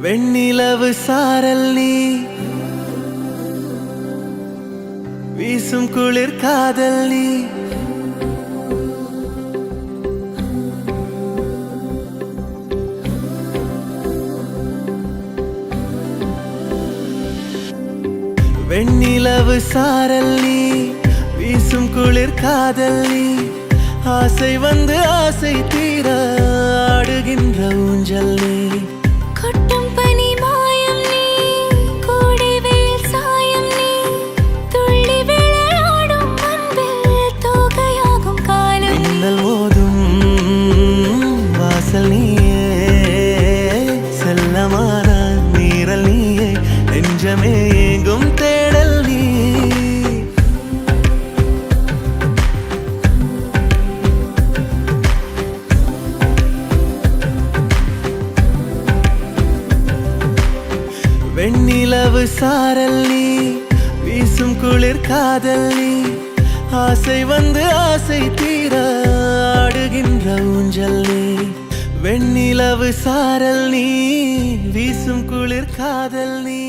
வெண்ணிலவு சாரல் நீ வீசும் குளிர் காதல் நீ வெண்ணிலவு சாரல் நீ வீசும் குளிர் காதல் நீ ஆசை வந்து ஆசை தீர ஆடுகின்ற ஊஞ்சல் நீ கொட்டும் பனி மாயம் நீ கோடை வெயில் சாயம் நீ துள்ளி விளையாடும் அன்பில் தோகையாகும் காலம் மின்னல் மோதும் வாசல் நீயே செல்லமான நீரல் நீயே நெஞ்சமே ஏங்கும் தேடல் நீ வெண்ணிலவு சாரல் நீ வீசும் குளிர் காதல் நீ ஆசை வந்து ஆசை தீர ஆடுகின்ற ஊஞ்சல் நீ வெண்ணிலவு சாரல் நீ வீசும் குளிர் காதல் நீ